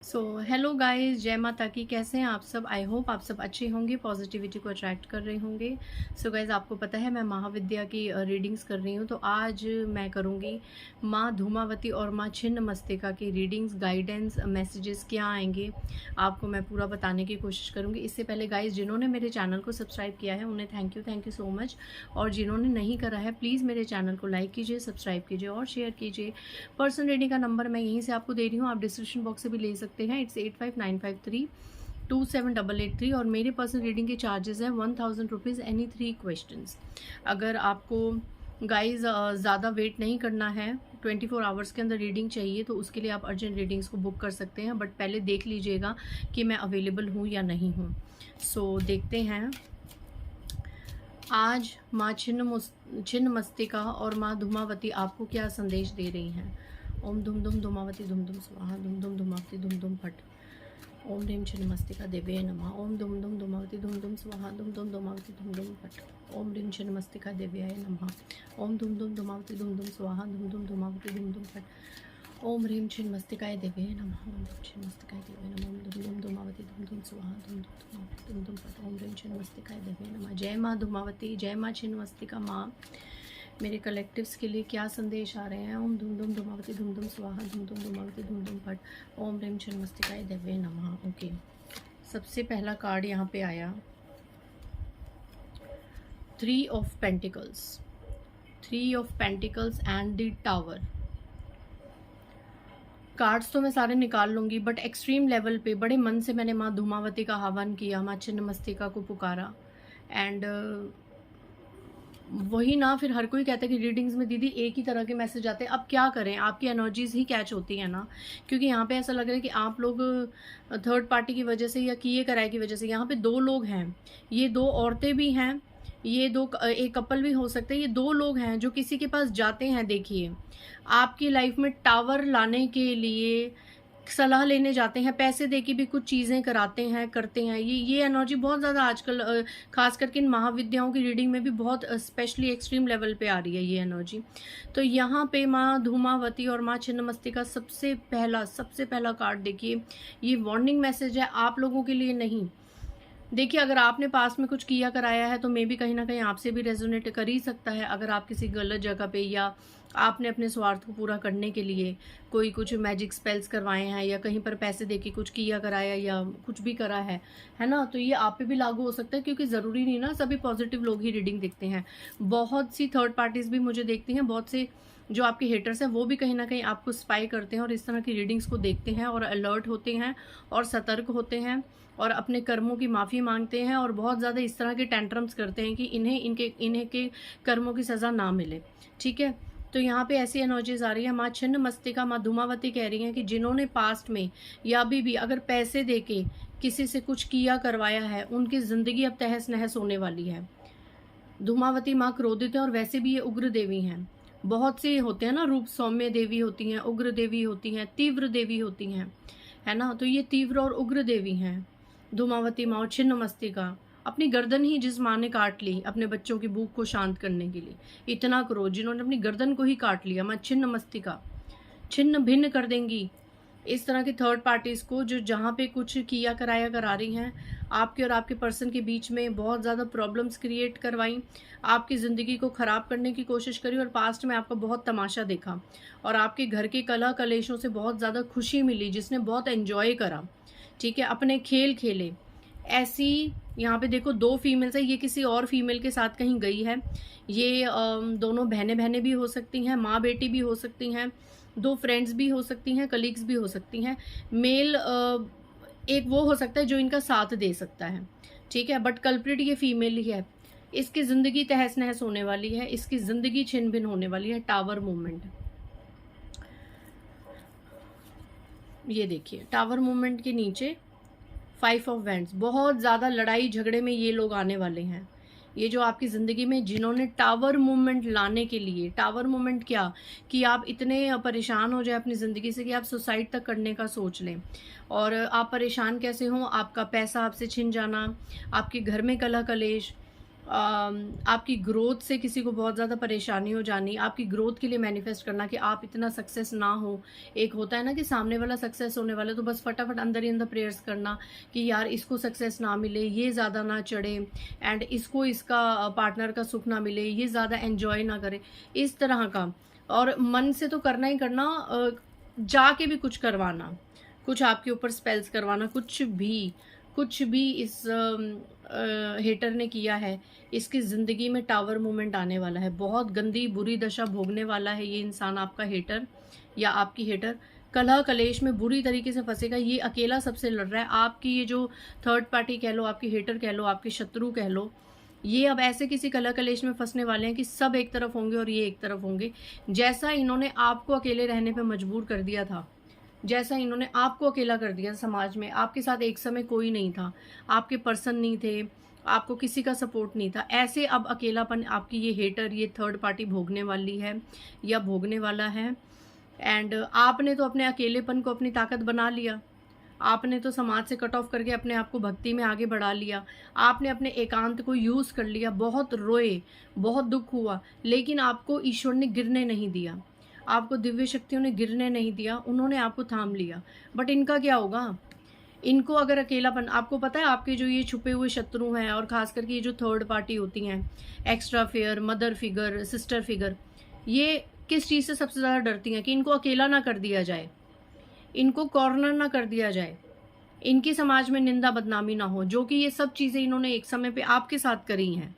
So hello guys, जय माता की। कैसे हैं आप सब? आई होप आप सब अच्छे होंगे, पॉजिटिविटी को अट्रैक्ट कर रहे होंगे। सो गाइस, आपको पता है मैं महाविद्या की रीडिंग्स कर रही हूँ, तो आज मैं करूँगी माँ धूमावती और माँ छिन्न मस्तिका की रीडिंग्स। गाइडेंस मैसेजेस क्या आएंगे आपको मैं पूरा बताने की कोशिश करूँगी। इससे पहले गाइस, जिन्होंने मेरे चैनल को सब्सक्राइब किया है उन्हें थैंक यू सो मच, और जिन्होंने नहीं करा है प्लीज़ मेरे चैनल को लाइक कीजिए, सब्सक्राइब कीजिए और शेयर कीजिए। पर्सनल रीडिंग का नंबर मैं यहीं से आपको दे रही हूँ, आप डिस्क्रिप्शन बॉक्स से भी ले सकते हैं। इट्स 8595327883, और मेरे पर्सनल रीडिंग के चार्जेस हैं 1000 रुपीज़ एनी 3 क्वेश्चंस। अगर आपको गाइज ज़्यादा वेट नहीं करना है, 24 आवर्स के अंदर रीडिंग चाहिए, तो उसके लिए आप अर्जेंट रीडिंग्स को बुक कर सकते हैं, बट पहले देख लीजिएगा कि मैं अवेलेबल हूँ या नहीं हूँ। सो देखते हैं आज माँ छिन्न मस्तिका और माँ धूमावती आपको क्या संदेश दे रही हैं। ओम धूम धूम धूमावती धूम धूम स्वाहा, धूम धूम धूमावती धूम धूम फट। ओम ह्रीं छिन्न मस्तिका देव्यै नमः। ओम धूम धूम धूमावती धूम धूम स्वाहा, धूम धूम धूमावती धूम धूम फट। ओम ह्रीं छिन्न मस्तिका देव्याय नमः। ओम धूम धूम धूमावती धूम धूम स्वाहा, धूम धूम धूमावती धूम धूम फट। ओम ह्रीं छिन्न मस्तिकाय देव्याय नमः। ओम ह्रीं छिन्न मस्तिकाय देव्याय नमः। ओम धूम धूम धूमावती धूम धूम स्वाहा, धूम धूम धूमावती धूम धूम फट। ओम ह्रीं छिन्न मस्तिकाय देव्याय नमः। जय माँ धूमावती, जय माँ छिन्न मस्तिका। माँ, मेरे कलेक्टिव्स के लिए क्या संदेश आ रहे हैं। ओम धूम धूम धूमावती धूम धूम स्वाहा, धूम धूम धूमावती धूम धूम फट। ओम ह्रीं छिन्न मस्तिकाय देव्याय नमः। ओके, सबसे पहला कार्ड यहाँ पे आया 3 of pentacles, 3 of pentacles and the tower. Cards तो मैं सारे निकाल लूँगी, बट एक्सट्रीम लेवल पे बड़े मन से मैंने माँ धूमावती का आह्वान किया, माँ छिन्न मस्तिका को पुकारा। एंड वही ना, फिर हर कोई कहता है कि रीडिंग्स में दीदी एक ही तरह के मैसेज आते हैं। अब क्या करें, आपकी एनर्जीज ही कैच होती है ना, क्योंकि यहाँ पे ऐसा लग रहा है कि आप लोग थर्ड पार्टी की वजह से या किए कराए की वजह से, यहाँ पे 2 लोग हैं, ये 2 औरतें भी हैं, ये एक कपल भी हो सकते हैं, ये 2 लोग हैं जो किसी के पास जाते हैं। देखिए, आपकी लाइफ में टावर लाने के लिए सलाह लेने जाते हैं, पैसे देके भी कुछ चीज़ें कराते हैं, करते हैं। ये एनर्जी बहुत ज़्यादा आजकल खास करके इन महाविद्याओं की रीडिंग में भी बहुत स्पेशली एक्सट्रीम लेवल पे आ रही है ये एनर्जी। तो यहाँ पे माँ धूमावती और माँ छिन्नमस्तिका का सबसे पहला कार्ड देखिए, ये वार्निंग मैसेज है आप लोगों के लिए। नहीं, देखिए, अगर आपने पास में कुछ किया कराया है तो मे भी कहीं ना कहीं आपसे भी रेजोनेट कर ही सकता है। अगर आप किसी गलत जगह पे, या आपने अपने स्वार्थ को पूरा करने के लिए कोई कुछ मैजिक स्पेल्स करवाए हैं, या कहीं पर पैसे देके कुछ किया कराया, या कुछ भी करा है ना, तो ये आप पे भी लागू हो सकता है। क्योंकि ज़रूरी नहीं ना सभी पॉजिटिव लोग ही रीडिंग देखते हैं, बहुत सी थर्ड पार्टीज भी मुझे देखती हैं, बहुत से जो आपके हेटर्स हैं वो भी कहीं ना कहीं आपको स्पाई करते हैं और इस तरह की रीडिंग्स को देखते हैं और अलर्ट होते हैं और सतर्क होते हैं और अपने कर्मों की माफ़ी मांगते हैं, और बहुत ज़्यादा इस तरह के टेंट्रम्स करते हैं कि इन्हें के कर्मों की सज़ा ना मिले। ठीक है, तो यहाँ पे ऐसी एनर्जीज आ रही है। माँ छिन्न मस्तिका, माँ धूमावती कह रही हैं कि जिन्होंने पास्ट में या अभी भी अगर पैसे देके किसी से कुछ किया करवाया है, उनकी ज़िंदगी अब तहस नहस होने वाली है। धूमावती माँ क्रोधित है, और वैसे भी ये उग्र देवी हैं। बहुत से होते हैं ना रूप, सौम्य देवी होती हैं, उग्र देवी होती हैं, तीव्र देवी होती हैं, है ना। तो ये तीव्र और उग्र देवी हैं धूमावती माँ और छिन्न मस्तिका। अपनी गर्दन ही जिस माँ ने काट ली अपने बच्चों की भूख को शांत करने के लिए, इतना क्रोध, जिन्होंने अपनी गर्दन को ही काट लिया, माँ छिन्न मस्तिका छिन्न भिन्न कर देंगी इस तरह की थर्ड पार्टीज़ को, जो जहाँ पे कुछ किया कराया करा रही हैं, आपके और आपके पर्सन के बीच में बहुत ज़्यादा प्रॉब्लम्स क्रिएट करवाई, आपकी ज़िंदगी को ख़राब करने की कोशिश करी, और पास्ट में आपका बहुत तमाशा देखा, और आपके घर के कला कलेशों से बहुत ज़्यादा खुशी मिली, जिसने बहुत एंजॉय करा। ठीक है, अपने खेल खेले। ऐसी यहाँ पे देखो 2 फीमेल्स है, ये किसी और फीमेल के साथ कहीं गई है। ये दोनों बहनें भी हो सकती हैं, माँ बेटी भी हो सकती हैं, 2 फ्रेंड्स भी हो सकती हैं, कलीग्स भी हो सकती हैं। मेल एक वो हो सकता है जो इनका साथ दे सकता है। ठीक है, बट कल्प्रिट ये फीमेल ही है। इसकी ज़िंदगी तहस नहस होने वाली है, इसकी ज़िंदगी छिन भिन होने वाली है। टावर मूवमेंट, ये देखिए, टावर मूवमेंट के नीचे 5 ऑफ वैंड्स। बहुत ज़्यादा लड़ाई झगड़े में ये लोग आने वाले हैं। ये जो आपकी ज़िंदगी में जिन्होंने टावर मूवमेंट लाने के लिए, टावर मूवमेंट क्या, कि आप इतने परेशान हो जाए अपनी ज़िंदगी से कि आप सुसाइड तक करने का सोच लें। और आप परेशान कैसे हों, आपका पैसा आपसे छिन जाना, आपके घर में कलह कलेश, आपकी ग्रोथ से किसी को बहुत ज़्यादा परेशानी हो जानी, आपकी ग्रोथ के लिए मैनिफेस्ट करना कि आप इतना सक्सेस ना हो। एक होता है ना कि सामने वाला सक्सेस होने वाला, तो बस फटाफट अंदर ही अंदर प्रेयर्स करना कि यार इसको सक्सेस ना मिले, ये ज़्यादा ना चढ़े, एंड इसको इसका पार्टनर का सुख ना मिले, ये ज़्यादा एन्जॉय ना करे, इस तरह का। और मन से तो करना ही करना, जाके भी कुछ करवाना, कुछ आपके ऊपर स्पेल्स करवाना, कुछ भी इस हेटर ने किया है, इसकी ज़िंदगी में टावर मूवमेंट आने वाला है। बहुत गंदी बुरी दशा भोगने वाला है ये इंसान, आपका हेटर या आपकी हेटर। कलह कलेश में बुरी तरीके से फंसेगा। ये अकेला सबसे लड़ रहा है। आपकी ये जो थर्ड पार्टी कह लो, आपकी हेटर कह लो, आपके शत्रु कह लो, ये अब ऐसे किसी कलह कलेश में फंसने वाले हैं कि सब एक तरफ होंगे और ये एक तरफ होंगे। जैसा इन्होंने आपको अकेले रहने पर मजबूर कर दिया था, जैसा इन्होंने आपको अकेला कर दिया समाज में, आपके साथ एक समय कोई नहीं था, आपके पर्सन नहीं थे, आपको किसी का सपोर्ट नहीं था, ऐसे अब अकेलापन आपकी ये हेटर, ये थर्ड पार्टी भोगने वाली है या भोगने वाला है। एंड आपने तो अपने अकेलेपन को अपनी ताकत बना लिया, आपने तो समाज से कट ऑफ करके अपने आप को भक्ति में आगे बढ़ा लिया, आपने अपने एकांत को यूज़ कर लिया, बहुत रोए, बहुत दुख हुआ, लेकिन आपको ईश्वर ने गिरने नहीं दिया, आपको दिव्य शक्तियों ने गिरने नहीं दिया, उन्होंने आपको थाम लिया। बट इनका क्या होगा? इनको अगर अकेलापन, आपको पता है आपके जो ये छुपे हुए शत्रु हैं, और खास करके ये जो थर्ड पार्टी होती हैं, extra fair, mother figure, sister figure, ये किस चीज़ से सबसे ज़्यादा डरती हैं? कि इनको अकेला ना कर दिया जाए, इनको कॉर्नर ना कर दिया जाए, इनकी समाज में निंदा बदनामी ना हो, जो कि ये सब चीज़ें इन्होंने एक समय पे आपके साथ करी हैं।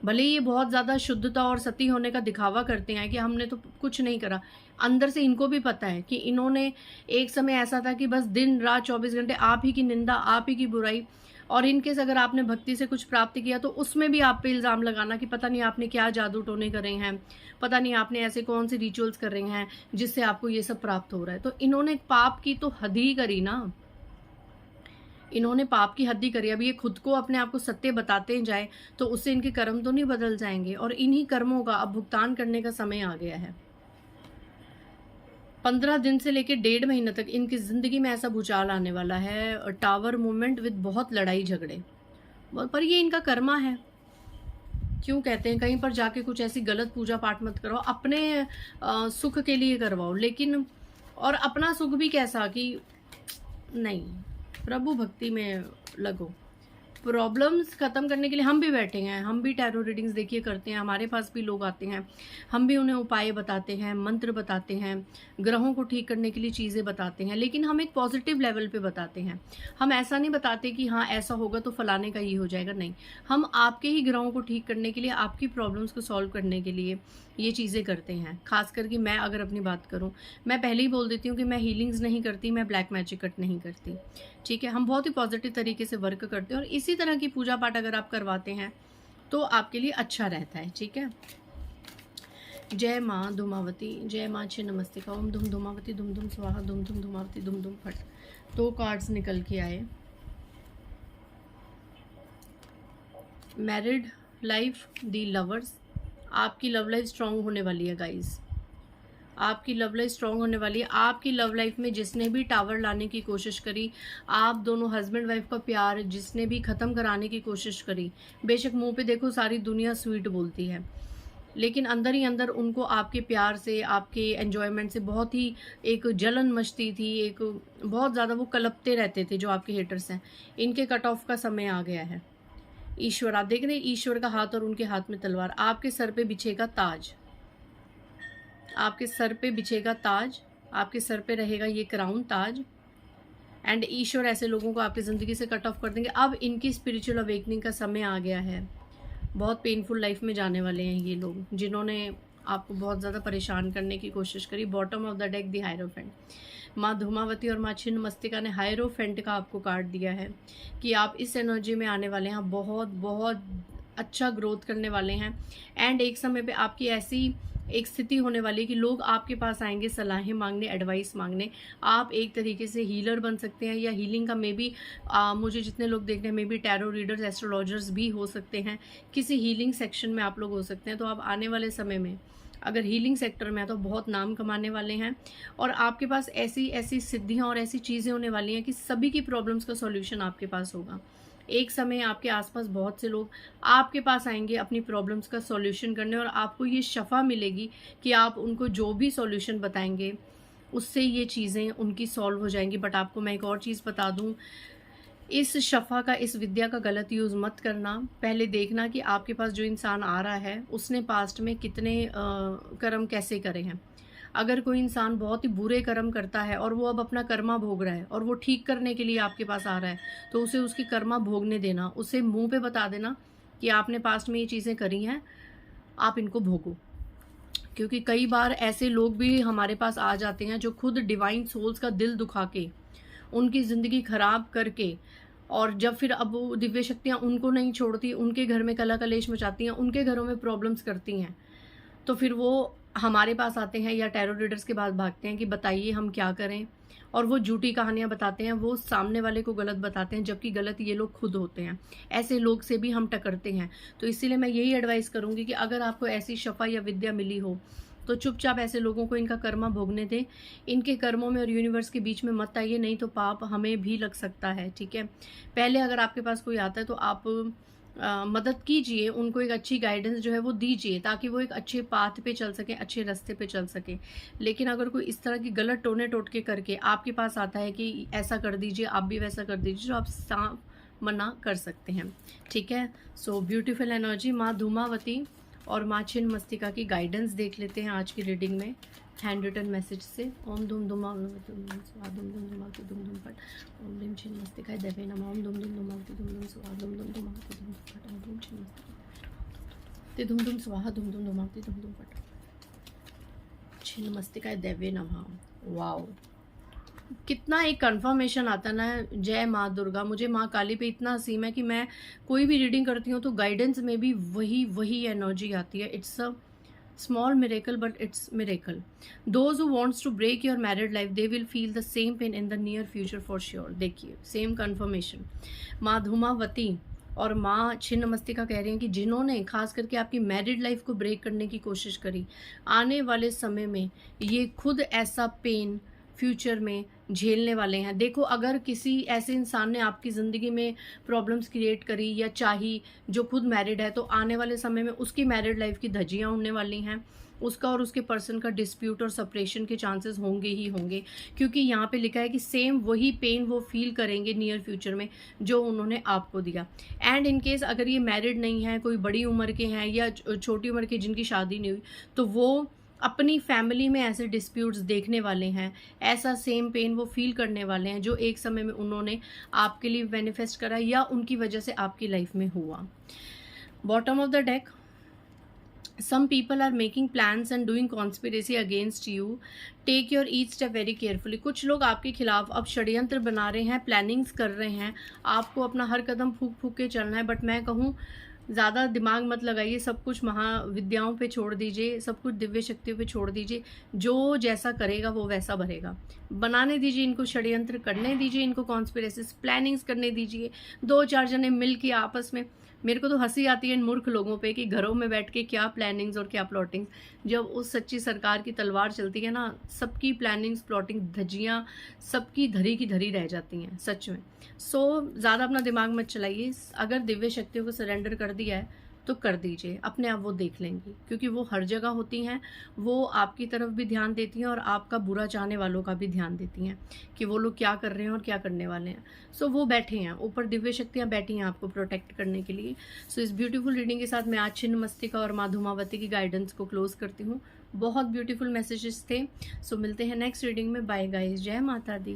भले ये बहुत ज़्यादा शुद्धता और सती होने का दिखावा करते हैं कि हमने तो कुछ नहीं करा, अंदर से इनको भी पता है कि इन्होंने एक समय ऐसा था कि बस दिन रात 24 घंटे आप ही की निंदा, आप ही की बुराई, और इनकेस अगर आपने भक्ति से कुछ प्राप्त किया तो उसमें भी आप पे इल्ज़ाम लगाना कि पता नहीं आपने क्या जादू टोने करे हैं, पता नहीं आपने ऐसे कौन से रिचुअल्स कर रहे हैं जिससे आपको ये सब प्राप्त हो रहा है। तो इन्होंने पाप की तो हद ही करी ना, इन्होंने पाप की हद ही करी। अब ये खुद को अपने आप को सत्य बताते जाए तो उससे इनके कर्म तो नहीं बदल जाएंगे, और इन्हीं कर्मों का अब भुगतान करने का समय आ गया है। 15 दिन से लेकर 1.5 महीने तक इनकी जिंदगी में ऐसा भूचाल आने वाला है, टावर मूवमेंट विद बहुत लड़ाई झगड़े, पर ये इनका कर्मा है। क्यों कहते हैं कहीं पर जाके कुछ ऐसी गलत पूजा पाठ मत करो, अपने सुख के लिए करवाओ, लेकिन और अपना सुख भी कैसा कि नहीं, प्रभु भक्ति में लगो। प्रॉब्लम्स ख़त्म करने के लिए हम भी बैठे हैं, हम भी टैरो रीडिंग्स देखिए करते हैं, हमारे पास भी लोग आते हैं, हम भी उन्हें उपाय बताते हैं, मंत्र बताते हैं, ग्रहों को ठीक करने के लिए चीज़ें बताते हैं, लेकिन हम एक पॉजिटिव लेवल पे बताते हैं। हम ऐसा नहीं बताते कि हाँ ऐसा होगा तो फलाने का ये हो जाएगा, नहीं, हम आपके ही ग्रहों को ठीक करने के लिए, आपकी प्रॉब्लम्स को सॉल्व करने के लिए ये चीज़ें करते हैं। खास करके मैं अगर अपनी बात करूं, मैं पहले ही बोल देती हूँ कि मैं हीलिंग्स नहीं करती, मैं ब्लैक मैजिक कट नहीं करती, ठीक है। हम बहुत ही पॉजिटिव तरीके से वर्क करते हैं, और इसी तरह की पूजा पाठ अगर आप करवाते हैं तो आपके लिए अच्छा रहता है, ठीक है। जय माँ धूमावती, जय माँ छिन्नमस्तिका, ओम धूम धूमावती, धूम धूम स्वाहा, धूम धूम धूमावती, धूम धूम फट। 2 कार्ड्स निकल के आए। मैरिड लाइफ, दी लवर्स, आपकी लव लाइफ स्ट्रांग होने वाली है गाइज, आपकी लव लाइफ स्ट्रांग होने वाली है। आपकी लव लाइफ में जिसने भी टावर लाने की कोशिश करी, आप दोनों हस्बैंड वाइफ का प्यार जिसने भी ख़त्म कराने की कोशिश करी, बेशक मुंह पे देखो सारी दुनिया स्वीट बोलती है, लेकिन अंदर ही अंदर उनको आपके प्यार से, आपके एन्जॉयमेंट से बहुत ही एक जलन मचती थी, एक बहुत ज़्यादा वो कलपते रहते थे। जो आपके हेटर्स हैं, इनके कट ऑफ का समय आ गया है। ईश्वर, आप देख रहे हैं ईश्वर का हाथ और उनके हाथ में तलवार। आपके सर पे बिछेगा ताज, आपके सर पे बिछेगा ताज, आपके सर पे रहेगा ये क्राउन ताज, एंड ईश्वर ऐसे लोगों को आपकी ज़िंदगी से कट ऑफ कर देंगे। अब इनकी स्पिरिचुअल अवेकनिंग का समय आ गया है। बहुत पेनफुल लाइफ में जाने वाले हैं ये लोग, जिन्होंने आपको बहुत ज़्यादा परेशान करने की कोशिश करी। Bottom of the deck the hierophant, माँ धूमावती और माँ छिन्नमस्तिका ने हायरोफेंट का आपको कार्ड दिया है कि आप इस एनर्जी में आने वाले हैं, बहुत बहुत अच्छा ग्रोथ करने वाले हैं। एंड एक समय पे आपकी ऐसी एक स्थिति होने वाली है कि लोग आपके पास आएंगे सलाहें मांगने, एडवाइस मांगने। आप एक तरीके से हीलर बन सकते हैं, या हीलिंग का मे बी मुझे जितने लोग देख रहे हैं, may be tarot readers, astrologers भी हो सकते हैं, किसी हीलिंग सेक्शन में आप लोग हो सकते हैं। तो आप आने वाले समय में अगर हीलिंग सेक्टर में है तो बहुत नाम कमाने वाले हैं, और आपके पास ऐसी ऐसी सिद्धियाँ और ऐसी चीज़ें होने वाली हैं कि सभी की प्रॉब्लम्स का सॉल्यूशन आपके पास होगा। एक समय आपके आसपास बहुत से लोग आपके पास आएंगे अपनी प्रॉब्लम्स का सॉल्यूशन करने, और आपको ये शफ़ा मिलेगी कि आप उनको जो भी सॉल्यूशन बताएंगे उससे ये चीज़ें उनकी सॉल्व हो जाएंगी। बट आपको मैं एक और चीज़ बता दूं, इस शफ़ा का, इस विद्या का गलत यूज़ मत करना। पहले देखना कि आपके पास जो इंसान आ रहा है उसने पास्ट में कितने कर्म कैसे करे हैं। अगर कोई इंसान बहुत ही बुरे कर्म करता है और वो अब अपना कर्मा भोग रहा है और वो ठीक करने के लिए आपके पास आ रहा है, तो उसे उसकी कर्मा भोगने देना, उसे मुंह पे बता देना कि आपने पास्ट में ये चीज़ें करी हैं, आप इनको भोगो। क्योंकि कई बार ऐसे लोग भी हमारे पास आ जाते हैं जो खुद डिवाइन सोल्स का दिल दुखा के, उनकी ज़िंदगी खराब करके, और जब फिर अब वो दिव्य शक्तियाँ उनको नहीं छोड़ती, उनके घर में कला कलेश मचाती हैं, उनके घरों में प्रॉब्लम्स करती हैं, तो फिर वो हमारे पास आते हैं या टैरो रीडर्स के पास भागते हैं कि बताइए हम क्या करें। और वो झूठी कहानियां बताते हैं, वो सामने वाले को गलत बताते हैं, जबकि गलत ये लोग खुद होते हैं। ऐसे लोग से भी हम टकरते हैं। तो इसीलिए मैं यही एडवाइस करूंगी कि अगर आपको ऐसी शफा या विद्या मिली हो तो चुपचाप ऐसे लोगों को इनका कर्मा भोगने दें। इनके कर्मों में और यूनिवर्स के बीच में मत आइए, नहीं तो पाप हमें भी लग सकता है। ठीक है, पहले अगर आपके पास कोई आता है तो आप मदद कीजिए, उनको एक अच्छी गाइडेंस जो है वो दीजिए, ताकि वो एक अच्छे पाथ पे चल सके, अच्छे रास्ते पे चल सके। लेकिन अगर कोई इस तरह की गलत टोने टोटके करके आपके पास आता है कि ऐसा कर दीजिए, आप भी वैसा कर दीजिए, तो आप साफ मना कर सकते हैं। ठीक है, सो ब्यूटीफुल एनर्जी माँ धूमावती और माँ छिन्न मस्तिका की गाइडेंस देख लेते हैं आज की रीडिंग में हैंड रिटन मैसेज से। ओम धूम धुमा स्वाहा धूम धूम धुमावती धूम धूम फट, ओम ह्रीम छिन्न मस्तिकाय देवे नमः, ओम धूम धूम धुमावती धूम धूम स्वाहा धूम धूम धुमावती धूम धूम फट, ओम ह्रीम छिन्न मस्तिकाय धूम धूम स्वाहा धूम धूम धुमावती धूम धूम फट, छिन्न मस्तिकाय देवे नमः। वाओ, कितना एक कंफर्मेशन आता ना, जय माँ दुर्गा। मुझे माँ काली पे इतना हसीम है कि मैं कोई भी रीडिंग करती हूँ तो गाइडेंस में भी वही एनर्जी आती है। It's a small miracle, but it's miracle. Those who wants to break your married life, they will feel the same pain in the near future for sure. देखिए सेम कंफर्मेशन माँ धूमावती और माँ छिन्न मस्तिका कह रही हैं कि जिन्होंने खास करके आपकी मैरिड लाइफ को ब्रेक करने की कोशिश करी, आने वाले समय में ये खुद ऐसा पेन फ्यूचर में झेलने वाले हैं। देखो, अगर किसी ऐसे इंसान ने आपकी ज़िंदगी में प्रॉब्लम्स क्रिएट करी या चाही जो खुद मैरिड है, तो आने वाले समय में उसकी मैरिड लाइफ की धज्जियां उड़ने वाली हैं। उसका और उसके पर्सन का डिस्प्यूट और सेपरेशन के चांसेस होंगे ही होंगे, क्योंकि यहाँ पे लिखा है कि सेम वही पेन वो फील करेंगे नियर फ्यूचर में जो उन्होंने आपको दिया। एंड इन केस अगर ये मैरिड नहीं है, कोई बड़ी उम्र के हैं या छोटी उम्र के जिनकी शादी नहीं हुई, तो वो अपनी फैमिली में ऐसे डिस्प्यूट्स देखने वाले हैं, ऐसा सेम पेन वो फील करने वाले हैं जो एक समय में उन्होंने आपके लिए मैनिफेस्ट करा या उनकी वजह से आपकी लाइफ में हुआ। Bottom of the deck, some people are making plans and doing conspiracy against you. Take your each step very carefully. कुछ लोग आपके खिलाफ अब षड्यंत्र बना रहे हैं, प्लानिंग्स कर रहे हैं, आपको अपना हर कदम फूक फूक के चलना है। बट मैं कहूँ ज़्यादा दिमाग मत लगाइए, सब कुछ महाविद्याओं पे छोड़ दीजिए, सब कुछ दिव्य शक्तियों पे छोड़ दीजिए। जो जैसा करेगा वो वैसा भरेगा। बनाने दीजिए इनको, षड्यंत्र करने दीजिए इनको, कॉन्स्पिरेसीज प्लानिंग्स करने दीजिए। 2-4 जने मिल के आपस में, मेरे को तो हंसी आती है इन मूर्ख लोगों पे कि घरों में बैठ के क्या प्लानिंग्स और क्या प्लॉटिंग्स। जब उस सच्ची सरकार की तलवार चलती है ना, सबकी प्लानिंग्स प्लॉटिंग धज्जियाँ सबकी धरी की धरी रह जाती हैं सच में। सो ज़्यादा अपना दिमाग मत चलाइए। अगर दिव्य शक्तियों को सरेंडर कर दिया है तो कर दीजिए, अपने आप वो देख लेंगी, क्योंकि वो हर जगह होती हैं। वो आपकी तरफ भी ध्यान देती हैं और आपका बुरा चाहने वालों का भी ध्यान देती हैं कि वो लोग क्या कर रहे हैं और क्या करने वाले हैं। सो वो बैठे हैं ऊपर, दिव्य शक्तियाँ बैठी हैं आपको प्रोटेक्ट करने के लिए। सो इस ब्यूटीफुल रीडिंग के साथ मैं आज छिन्न मस्तिका और माँ धूमावती की गाइडेंस को क्लोज करती हूँ। बहुत ब्यूटीफुल मैसेजेस थे। सो मिलते हैं नेक्स्ट रीडिंग में। बाय गाइस, जय माता दी।